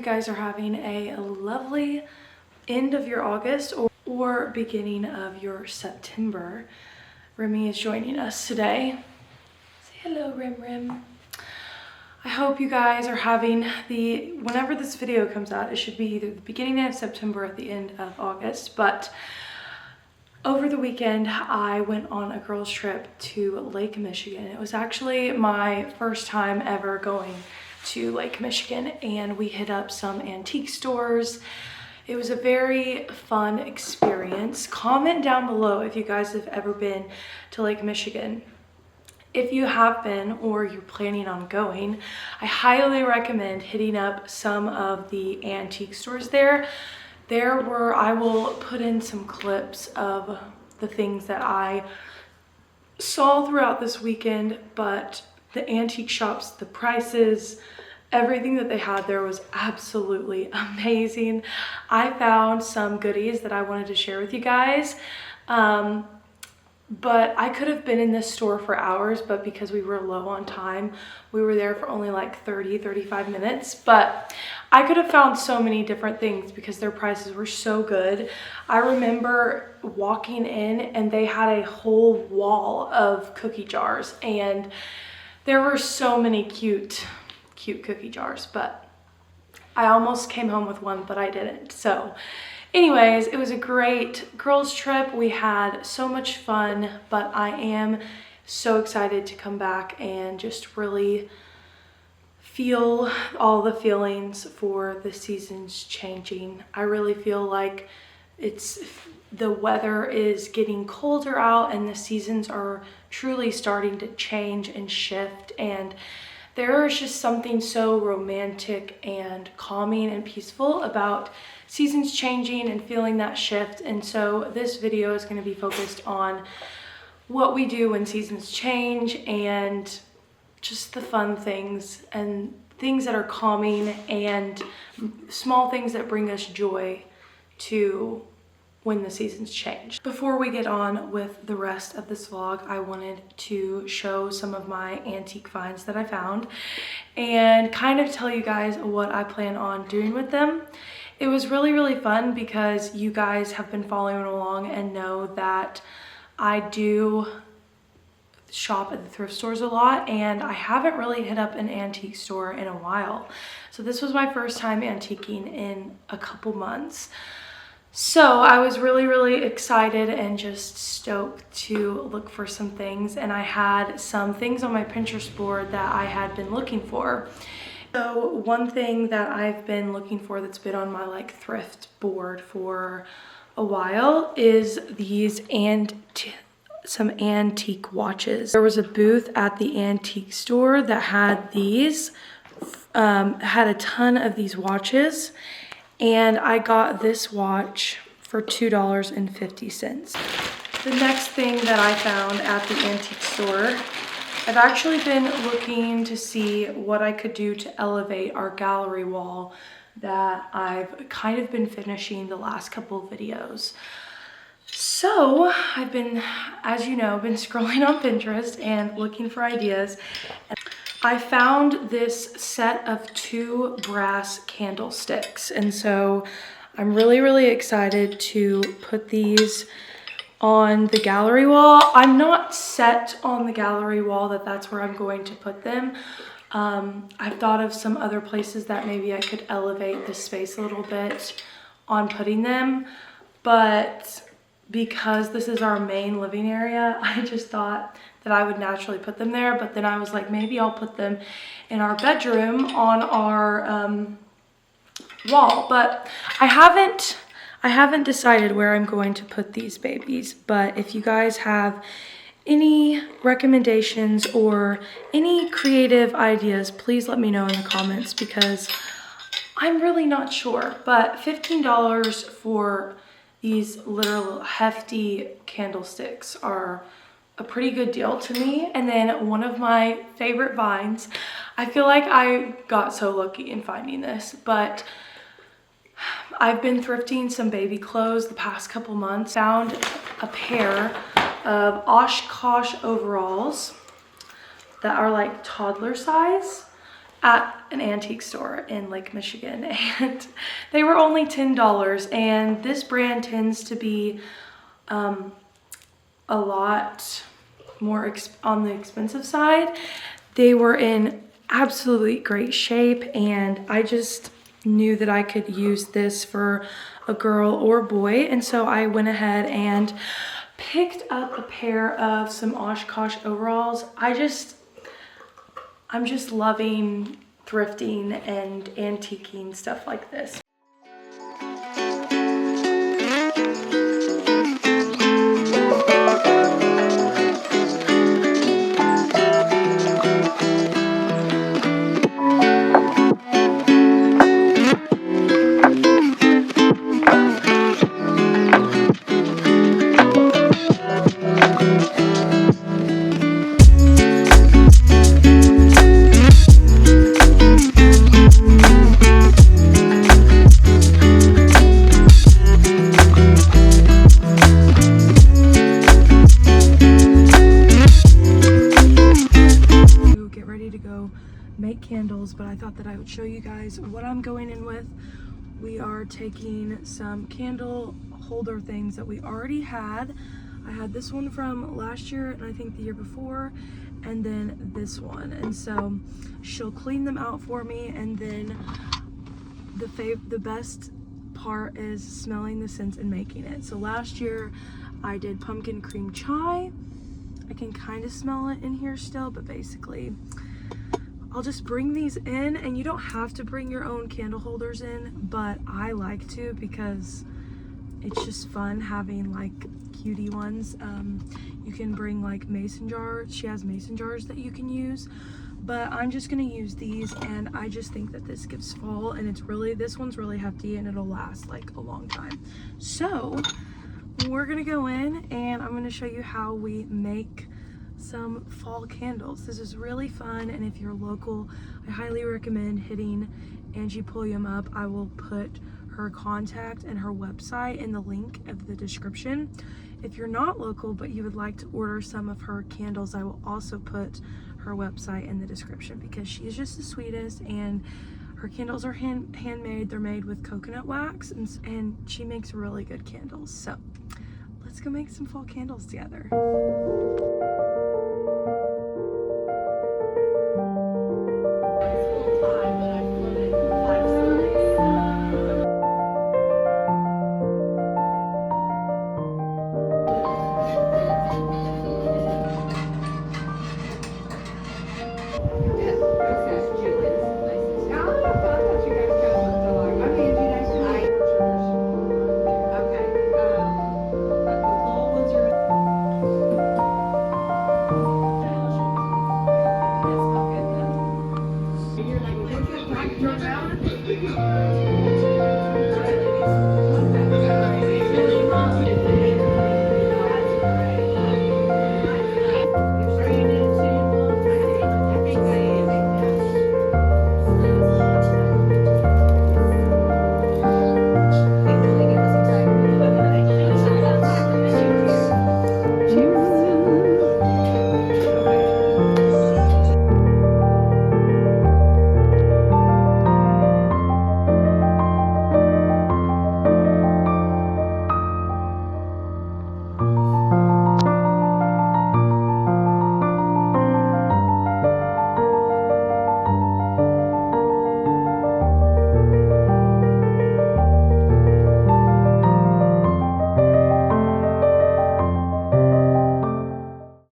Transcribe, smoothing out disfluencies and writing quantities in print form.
guys are having a lovely end of your August or beginning of your September. Remy is joining us today. Say hello, Rim. I hope you guys are having whenever this video comes out, it should be either the beginning of September or at the end of August, but over the weekend, I went on a girls' trip to Lake Michigan. It was actually my first time ever going to Lake Michigan, and we hit up some antique stores. It was a very fun experience. Comment down below if you guys have ever been to Lake Michigan. If you have been or you're planning on going, I highly recommend hitting up some of the antique stores there. I will put in some clips of the things that I saw throughout this weekend, but the antique shops, the prices, everything that they had there was absolutely amazing. I found some goodies that I wanted to share with you guys. But I could have been in this store for hours, but because we were low on time, we were there for only like 35 minutes. But I could have found so many different things because their prices were so good. I remember walking in and they had a whole wall of cookie jars, and there were so many cute cookie jars, but I almost came home with one, but I didn't. So anyways, it was a great girls' trip. We had so much fun, but I am so excited to come back and just really feel all the feelings for the seasons changing. I really feel like the weather is getting colder out and the seasons are truly starting to change and shift, and there is just something so romantic and calming and peaceful about seasons changing and feeling that shift. And so this video is going to be focused on what we do when seasons change and just the fun things and things that are calming and small things that bring us joy to when the seasons change. Before we get on with the rest of this vlog, I wanted to show some of my antique finds that I found and kind of tell you guys what I plan on doing with them. It was really fun because you guys have been following along and know that I do shop at the thrift stores a lot, and I haven't really hit up an antique store in a while. So this was my first time antiquing in a couple months. So I was really excited and just stoked to look for some things, and I had some things on my Pinterest board that I had been looking for. So one thing that I've been looking for that's been on my like thrift board for a while is these some antique watches. There was a booth at the antique store that had these, had a ton of these watches, and I got this watch for $2.50. The next thing that I found at the antique store, I've actually been looking to see what I could do to elevate our gallery wall that I've kind of been finishing the last couple of videos. So I've been, as you know, been scrolling on Pinterest and looking for ideas. I found this set of 2 brass candlesticks, and so I'm really excited to put these on the gallery wall. I'm not set on the gallery wall that's where I'm going to put them. I've thought of some other places that maybe I could elevate the space a little bit on putting them, but because this is our main living area, I just thought that I would naturally put them there. But then I was like, maybe I'll put them in our bedroom on our wall. But I haven't decided where I'm going to put these babies. But if you guys have any recommendations or any creative ideas, please let me know in the comments, because I'm really not sure. But $15 for these little hefty candlesticks are a pretty good deal to me. And then one of my favorite finds, I feel like I got so lucky in finding this, but I've been thrifting some baby clothes the past couple months. Found a pair of Oshkosh overalls that are like toddler size, at an antique store in Lake Michigan, and they were only $10. And this brand tends to be a lot more on the expensive side. They were in absolutely great shape, and I just knew that I could use this for a girl or boy, and so I went ahead and picked up a pair of some Oshkosh overalls. I'm just loving thrifting and antiquing stuff like this. Make candles, but I thought that I would show you guys what I'm going in with. We are taking some candle holder things that we already had. I had this one from last year and I think the year before, and then this one, and so she'll clean them out for me, and then the best part is smelling the scents and making it. So last year I did pumpkin cream chai. I can kind of smell it in here still, but basically I'll just bring these in, and you don't have to bring your own candle holders in, but I like to because it's just fun having like cutie ones. You can bring like mason jars. She has mason jars that you can use, but I'm just gonna use these, and I just think that this gives fall, and this one's really hefty and it'll last like a long time. So we're gonna go in and I'm gonna show you how we make some fall candles. This is really fun, and if you're local, I highly recommend hitting Angie Pulliam up. I will put her contact and her website in the link of the description. If you're not local but you would like to order some of her candles, I will also put her website in the description, because she is just the sweetest, and her candles are handmade. They're made with coconut wax, and she makes really good candles. So let's go make some fall candles together.